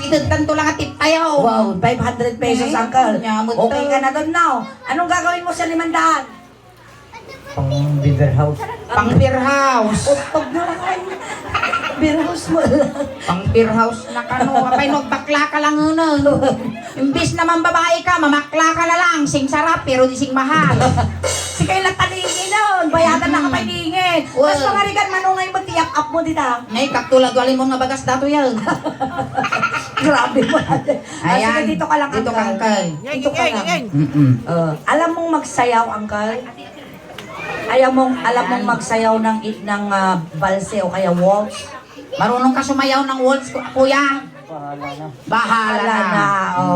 tanto lang at tip tayo. Wow, 500 pesos, Uncle. Nyamot Okay to. ka na doon now. Anong gagawin mo sa 500? Pang beaver house. Pang beer house. Utog na lang. Beer house mo lang. Pang beer house na kano. Apay magbakla ka lang ano. Imbis naman babae ka, mamakla ka na lang. Sing sarap pero di sing mahal. Si kayo lang taningin nun. Bayadan na kapalingin. Well. Mas pangarigan manungay mo, tiyak up mo dito. Ngay, kaktulad walin mo nga bagas dato yan. Grabe mo. Ayan. Sige, dito ka lang, Dito ka, Uncle. Dito ka lang. Mm-mm. Alam mong magsayaw, Uncle? Alam mong magsayaw ng balse o kaya waltz? Marunong ka sumayaw ng waltz, kuya? Bahala na. Bahala na.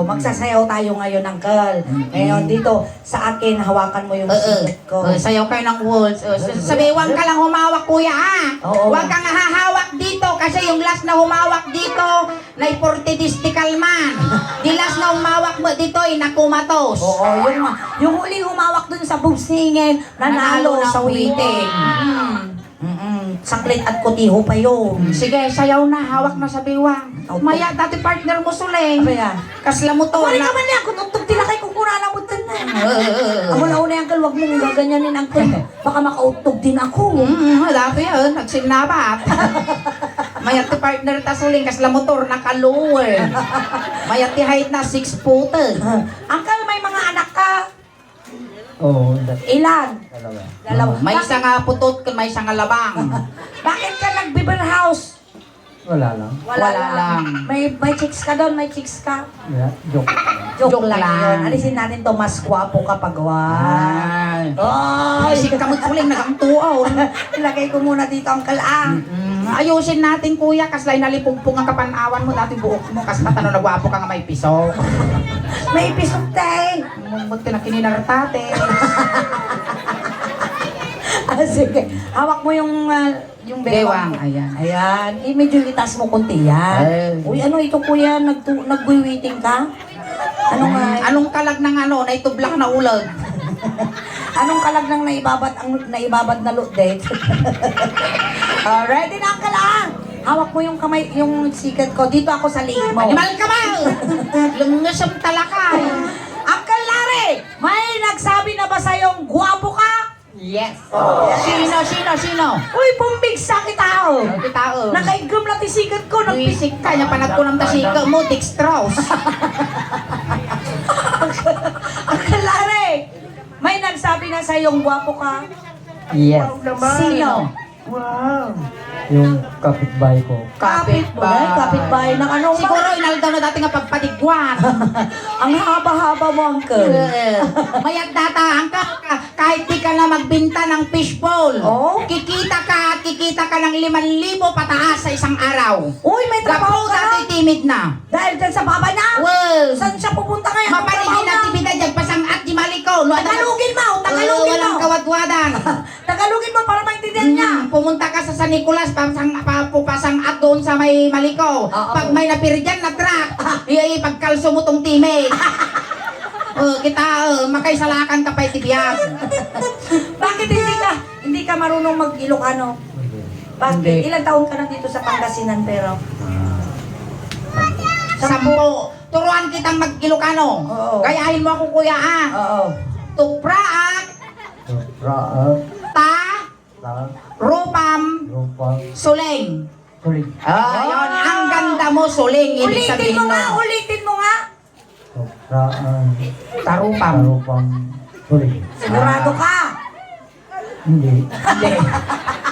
Magsasayaw tayo ngayon, Uncle. Ngayon, dito, sa akin, hawakan mo yung sigat ko. Sayaw kayo ng waltz. Sabi, huwag ka lang humawak, kuya, ha? Oo. Huwag kang hahawak dito kasi yung last na humawak dito, na 40 distical man. Di last na humawak mo dito, nakumatos. Oo, yung huling humawak dun sa bubsingin, nanalo ng sa waiting. Saklit at kutiho pa yun. Sige, sayaw na, hawak na sa biwang. Maya, dati partner mo suling. Ano yan? Kasla mo to. Wala ka man niya, kung tugtog tila kay kukuna na mo din na. Amo na una, Uncle, huwag mong gaganyanin, Uncle. Baka makautog din ako. Dati yun, nagsinabap. Maya ti partner ta suling, kasla motor, naka-lower. Maya ti height na 6 foot. Uncle, may mga anak ka. Oo, Ilan? dalawa. May isa nga putot, may isa nga labang. Bakit ka nag-beaver house? Wala lang. Wala lang. May chicks ka doon, may chicks ka. Yeah, joke. Joke Joke lang lang. yun. Alisin natin to, mas gwapo ka pagwa. Ay, isip ka mo suling, nagamtuaw. Ilagay ko muna dito ang kalang. Ayusin natin kuya, kaslay nalipugpong ang kapanawan mo, dati buhok mo, kas matano nagwapo ka nga may piso. May episode tayo. Buti na kininartate. Sige, hawak mo yung Bewang, mo. ayan. Ayan. Medyo itas mo kunti yan. Ay. Uy, ano ito kuya? Nag-waiting ka? Ano nga? Anong kalag ng ano, na itublak na ulod? Anong kalag ng naibabad na loot-date? Ready na ang kalang! Hawak mo yung kamay, yung sikat ko. Dito ako sa leeg mo. Animal ka ba? Lungasam talakay. Uncle Larry, may nagsabi na ba sa'yong gwapo ka? Yes. Sino? Uy, pumbig sa kitao. Tao. Nakaigam lang tisikat ko. Tuisik ka niya, panat ko ng tasika mo, Dick Strauss. Uncle Larry, may nagsabi na sa'yong gwapo ka? Yes. Sino? Wow. Yung kapitbahay ko. Kapitbahay ng ano ba? Siguro inaldaw na dati nga pagpadigwan. Ang haba-haba mo, Uncle. Mayag data, kahit di ka na magbinta ng fishbowl. Oh? Kikita ka ng 5,000 pataas sa isang araw. Uy, may trabaho Gapo ka na? dati timid na. Dahil dyan sa baba niya? Well, Saan siya pupunta ngayon? mapaligid na tibida dyan, pasang at di maliko. Tagalugin mo! Tagalugin mo! Walang kawadwadan. Tagalugin mo para maintindihan niya. Pumunta ka sa San Nicolas, pasang at doon sa may maliko. Oo. Pag may napiri dyan na truck, pagkalso mo tong timid. Makaisalakan ka pa itibiyag. Bakit hindi ka marunong mag-Ilocano? Bakit? Hindi. Ilang taon ka na dito sa Pangasinan pero? 10. Turuan kitang mag-Ilocano. Oo. Gayahin mo ako kuya Oo. Tupraak, Raag. ta, Raag. rupam, Rupang. suling. Sulig. Ayun, ang ganda mo suling. Ibig Ulitin sabihin mo nga! nun. Ulitin mo nga! Raan. Tarupam. Rupang. Sulig. Sigurado ka! Hindi. Hindi.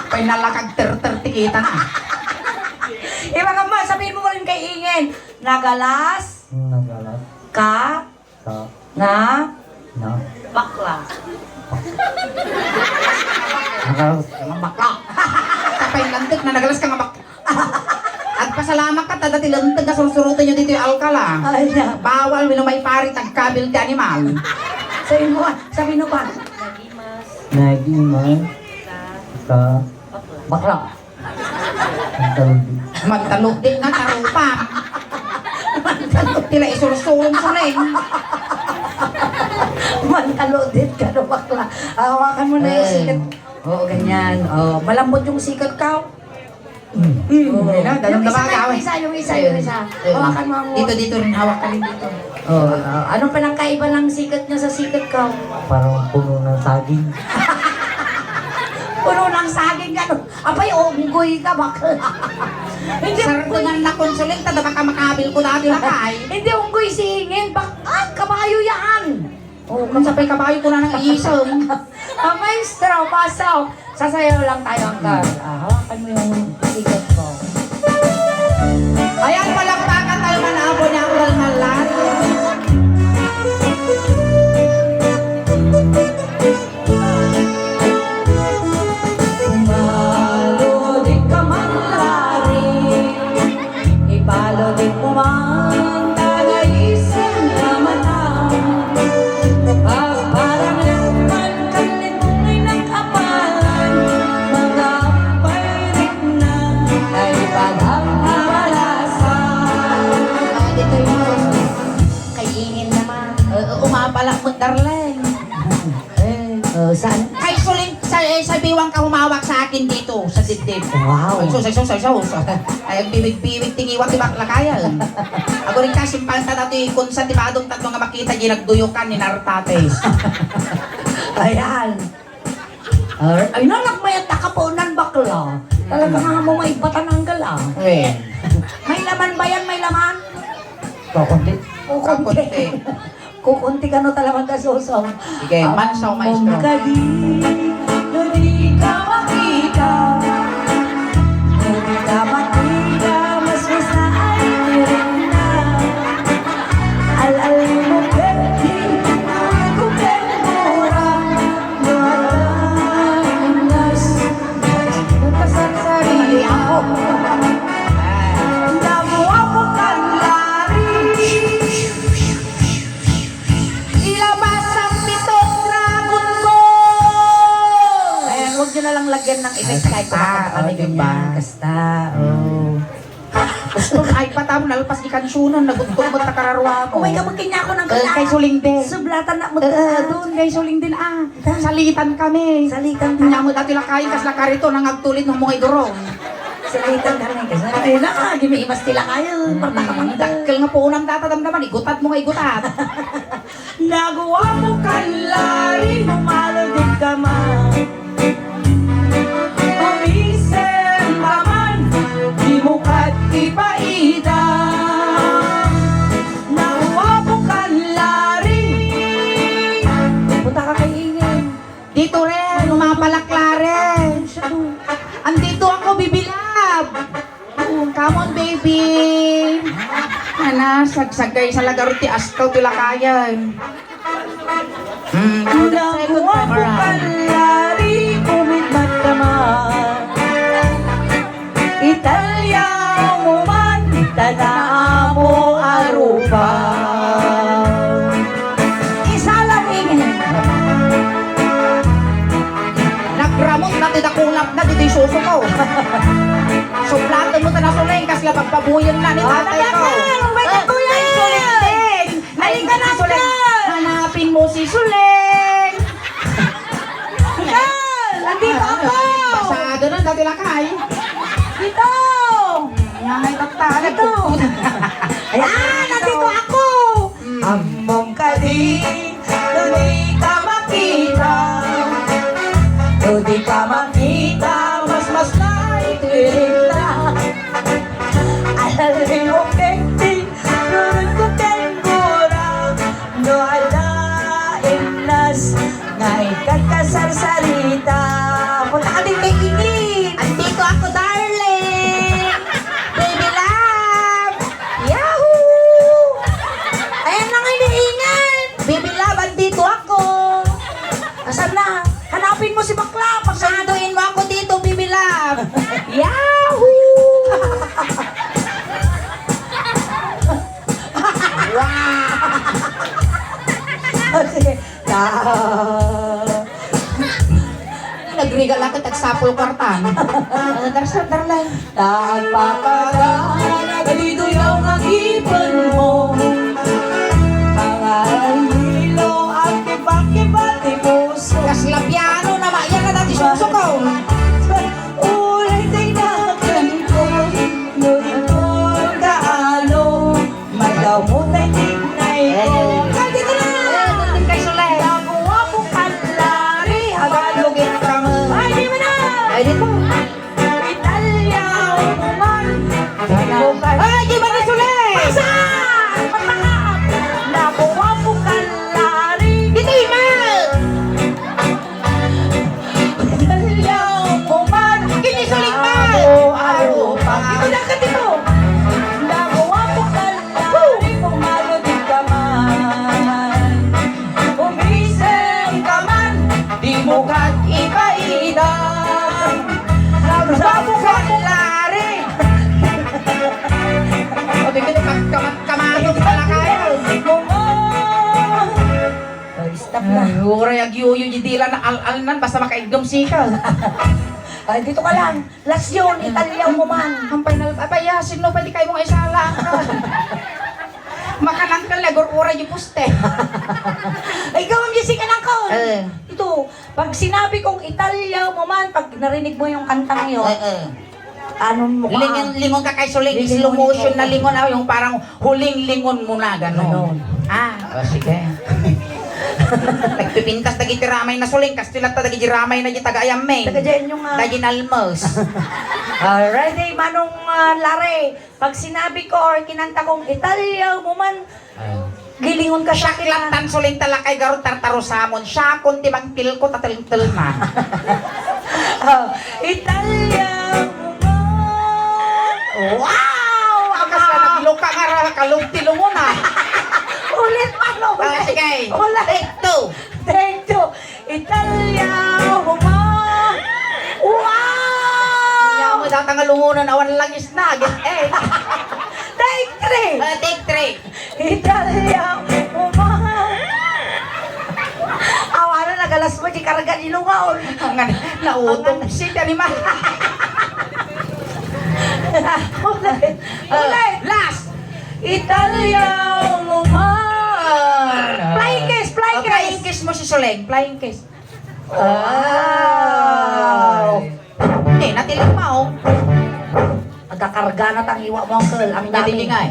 Pinalakag ter-ter-tikita na. Mga ma, sabihin mo rin kay Ingen, nagalas Nagalat. ka Sa. na Na. bakla. Nagalat. Mga bakla. Kapay lantik na nagalas ka nga bakla. At pasalamat ka, tada tilantig ka surusurutin nyo dito yung alkala. Ay, na. Bawal, wino may pari, tagkabil ti animal. Sabihin mo ba? Nagiman. Sa. Bakla. Nagtalubi. Magtalog din nga, tarupa. Tila isursulong suling. Mantalodit ka na bakla. Hawakan mo na yung sikat. Oo, ganyan. Malambot yung sikat ka. Okay na, dalawang dabaga. Yung isa. Hawakan mo ang Dito rin, hawak ka rin dito. Oh, anong pinagkaiba ng sikat niya sa sikat ko? Parang puno ng saging. Puno ng saging gano'n. Abay, unggoy ka bakla. Hindi Sarap ko unggoy. nga na konsulenta, dapat ka makabil ko dati lakay. Hindi unggoy singin. Kabayo yan. Oo, kung sabay kabayo ko na ng isang. Maestro, pasaw. Sasayaw lang tayo, Uncle. Hawakan mo yung sikat ko. Ayan, palakpakan tayo manabo niya ang galmalan. Malo di ka man lari, ipalo di mo man tagaisin na mata. Parang laman kalit mong ay nakapalan, magapay rin na ay padang abalasan. Dito yun. Kayingin naman. Umapalak mo, darling. Saan? Ay, suling, sa biwang ka humawak sa akin dito, sa dibdib. Wow. Ay, sus. Ay, ang biwig-biwig, tingiwat, tibak lakayan. Ako rin kasi, panta dati, kung sa tibadong tatlo nga makita, ginagduyukan ni Nartates. Ayan. Ay, nalagmayat na kapunan bakla. Talaga nga mo may patananggal ah. Eh, May laman ba yan? May laman? Kakunti. kakunti. Kukunti ka no talagang kasusong. Sige, mansaw, maestro. Di ka makita. Di ka makita. Mas na ay rin na. Al mo pwede. Ako pwede. Malas. Nagkasagsari ako. Namuha mo kang lari. Ilabas ang pitong dragon ko! Ayan, huwag nyo na lang lagyan ng effect kahit kumakanta kami diba? ganyan. Kasta, oh. Gusto ay patamo, nalpas di kansunan, nagutog mo takararwa ko. Oh my God, magkanya ako ng Kay Suling din. Sublatan na mo Doon, kay Suling din, salitan kami. Salitan Kanya mo dati lakayin, kas lakarito, nangagtulit ng mga idurong. Salitan ka na. Kasi ayun na, gimiimas tila kayo. Parta ka mang Dakkel nga po unang tatadamdaman, igutat mo nga igutat. Nagawa mo kanlari, humalo din ka man. Pamisem ka man, di mo kat ipaida. Nagawa mo kanlari. Punta ka kay Ingin. Dito rin, umapalaklare. Andito ako, bibilab. Come on, baby. Ana, sagsagay sa lagaroti, askaw tilakayan. Nagawa mo kanlari, umitmat ka man. Italya mo man, tanaa mo arupa. Isa lang Ingin. Nagramot na tidakulap na, dito yung suso ko. Suplatan mo ta na suling, kasi pagpabuyan na ni tatay ko. May kakuya Ay, Suling din! Halika na, Suling! Uncle! Hanapin mo si Suling! Uncle! Nandito ako! Pasado na, dati lakay. Dito! Yan ay tatala. Ito! Ayan! Nandito ako! Ambong ka din, di ka makita. Di ka makita, mas naitirin na. Alalay mo kenti, turun ko tengura. No alain nas, ngay kakasarsarita. Punta ka din kay Ingin. Andito ako, darling! Baby love! Yahoo! Ayan na nga iniingan! Baby love, andito ako! Asan na? Hanapin mo si Bakla! Pagsaduin mo ako dito, baby love! Yahoo! Wow! Sige. Nagrigal ako, tagsapol kwartan. Darsal, darling. Nagpapagana, dito yung agipan mo. Mga hilo at kibak-kibati puso. Kaslapiano na, yan na dati suso ko. Ulit ay nakanta. Italyaw mo na tinay ko. Dito na! Ayan, kay Sulay. Nagawa mo kalari. Hagalugin ka mo. Ay, di mo na! Ay, dito. Italyaw mo man. Ay, di ba ni Sulay? Pasan! Patakap! Nagawa mo kalari. Dito, Ima. Italyaw mo man. Kini Sulay pa. Araw pa. Dito na ka dito. Nagawa mo kalari. Pumalo di ka man. Umisip ka man. Di mo kat iba-idan. Nagba mo kalari. O, di ka kamatkamatong pala kayo. Ay, stop na. Uray, agyuyo, dila na al-alnan, basta makaigdom sika. Ay, dito ka lang. Last yun, Italyaw mo man. Hampay na, abaya, sino pwede kayo mong isala? Makanangkal na, uray yung puste. Ay, ikaw ang gising ka lang ko. Eh. Ito, pag sinabi kong Italyaw mo man, pag narinig mo yung kantang yun, anong mukha? Lingon ka kay Suling, Lingon slow motion ikaw. na lingon, yung parang huling lingon mo na, Ganon. gano'n. O sige. Nagpipintas na gitiramay na Suling, kastilat na giramay na gitagayam may. Taga dyan yung... Dagin almos. Ready, Manong Lare. Pag sinabi ko or kinanta kong Italyaw mo man, gilingon ka Siya sa kilatan Suling talakay garot tartarosamon. Siya kung timangtil ko tatil-til na. Italyaw mo man. Wow! Akas na nagluka nga ra, kalugtilo mo na. Ulit, Manong. Sige. Ulit. Take two. Thank you. Italyaw mo man. Wow! Kaya mo datangalungunan awan lang isna. Get eight. Take three. Take three. Italyaw mo man. Awana, nagalas mo, di karagan ilungaon. Nautong si Danima. Ulit. Ulit. Last. Italyaw mo man. Flying kiss, flying kiss. Flying kiss mo si Soleng. Flying kiss. Wow. Hindi, natiling pa oh. Nagkakarga na tang iwa mo, uncle. Ang Hindi dami. dilingay.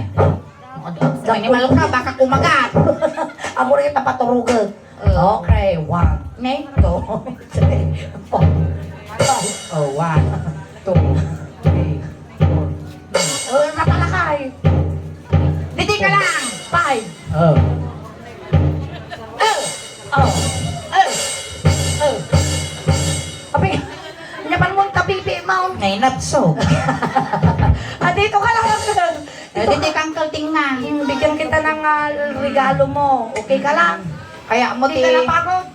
Animal ka, baka kumagat. Ako rin tapaturugag. Okay, 1, 2, 3, 4, 5. Oh, 1, 2, 3, 4. Napalakay. Hindi ka lang. 5. Oh. Abi, nyapan mo tapipi mo. Ngay natsog. Dito ka lang, uncle. Hindi kang kaltingan. Bigyan kita ng regalo mo. Okay ka lang? Kaya mo Hindi ka napagod?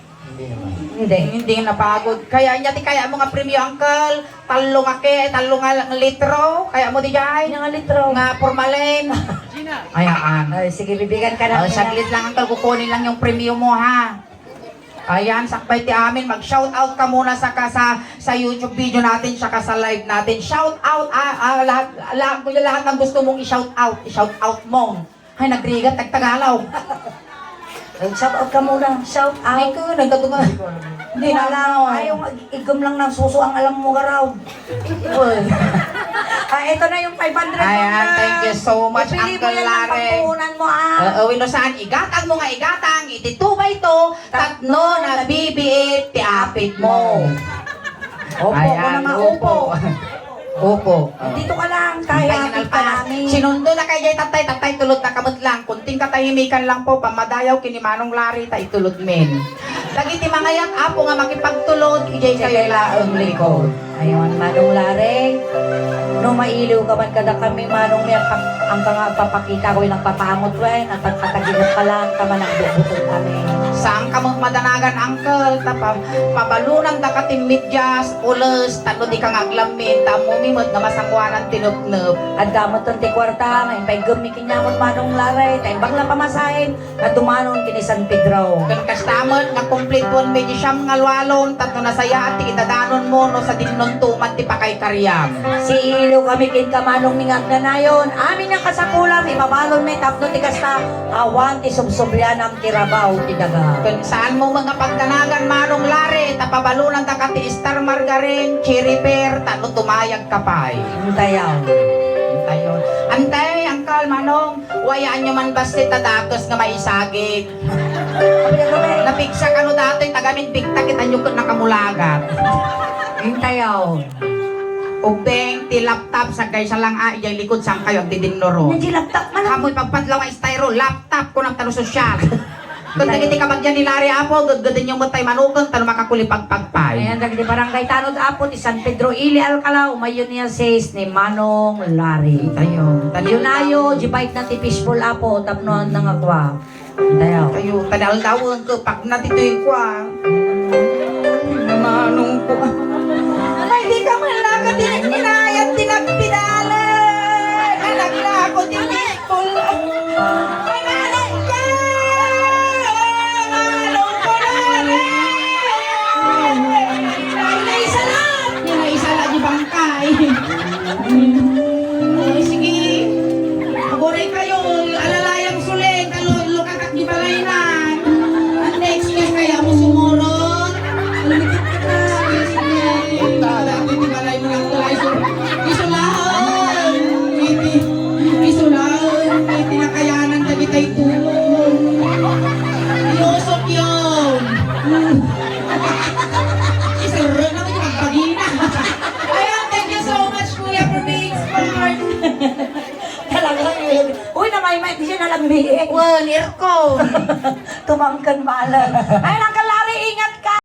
Hindi napagod. Kaya niya kaya mo nga premyo uncle. Talo nga litro. Kaya mo di jay. Yung litro. Nga formalin. Ayaan. Ay, sige, bibigyan ka na. Saglit lang uncle, kukunin lang yung premyo mo ha. Ayan, sakbay ti amin. Mag-shout out ka muna sa YouTube video natin, saka sa live natin. Shout out, lahat ng gusto mong i-shout out. I-shout out mo. Ay, nagrigat, nagtagalaw. Shout out ka muna. Shout Ay out. ko, nagkatuga. Hindi na lang. Ayaw, igom lang ng suso ang alam mo garaw. Ito na yung 500 mo. Ayan, thank you so much, Ipili mo Uncle yan ang Lare. pagpuhunan mo, Wino saan, igatang mo nga igatang, ititubay to, tatno na bibiit, tiapit mo. Opo, ako na maupo. Opo. Dito ka lang, kaya Final ka pass. namin. Sinundo na kay tatay tulod na kamot lang. Kunting katahimikan lang po, pamadayaw kini Manong Lari, tay tulod men. Lagi ti mga yak, apo nga makipagtulod, ijay kayo laang likod. Ayun, Manong Lare. No mailiw ka man kada kami, Manong Mer, ang nga papakita ko ilang papaamot wen, at pagkataginot ka lang, kaman ang bubutol kami. Saan ka mong madanagan, uncle? Pabalunan da ka timidjas, ulos, tano di ka ngaglamin, tamo mimot nga masangwanan tinupnup. At damot ang tikwarta, ngayon pa'y gumikin niya mo, Manong Lare, tayo bang pamasahin, na dumanon kini San Pedro. Kung kastamot, nga complete one, medyo siyam nga lwalon, tatno na saya at itadanon mo, no, sa dinnon tuman, ti pa kay karyam. Si Ilo kami kin kamanong mingag na nayon. Amin ang kasakulam, ibabalon may tapno ti kasta. Awan ti subsobyan ang tirabaw ti daga. Kung saan mo mga pagdanagan, Manong Lare, tapabalunan ta ka ti Star Margarine, Cherry Pear, tano tumayag kapay. Tayaw. Ayun. Antay, angka, Uncle, Manong, wayaan nyo man basta tadatos nga maisagig. Napigsa ka no dati, tagamin bigta kita nyo nakamulagat. Hintayaw. Ubeng, ti laptop, sagay sa lang iyay likod sang kayo, ang didinloro. Hindi laptop man. Kamoy pagpadlaw ang styro, laptop ko ng tanong sosyal. Kung nagiti ka bagyan ni Larry Apo, gudgudin yung matay manukon, tanong makakuli pagpagpay. Ayan, dagdi barangay Tanod Apo ni San Pedro Ili Alcalao, mayon niya says ni Manong Larry. Tayo, Yunayo, jibait na ti fishbowl Apo, tapnoan ng akwa. Hintayaw. Tayo, tadal-dawon ko, pag natituin ko Manong ko. Alay, di ka malakad, inayat, tinagpidalan. Anak na ako, tinipol. Ay, nanay ka! Manong ko na rin! Isa lang, di bangkay. Sige, maburay kayo, alalayang suling, lukakak di balaynan. Ang next year kaya mo sumurot. Lumikit ka na. Sige, dati di balay mo lang tulay. Isulahan, isulahan, may tinakayanan na kita'y tulong. Iusok yun. Isuro naman yung magpagina. Ayan, thank you so much, Kuya, for being smart. Talagang yun. Uy, namay-may, di siya nalambihin. Wan, aircon. Tumangkan malam. Ay, nangkal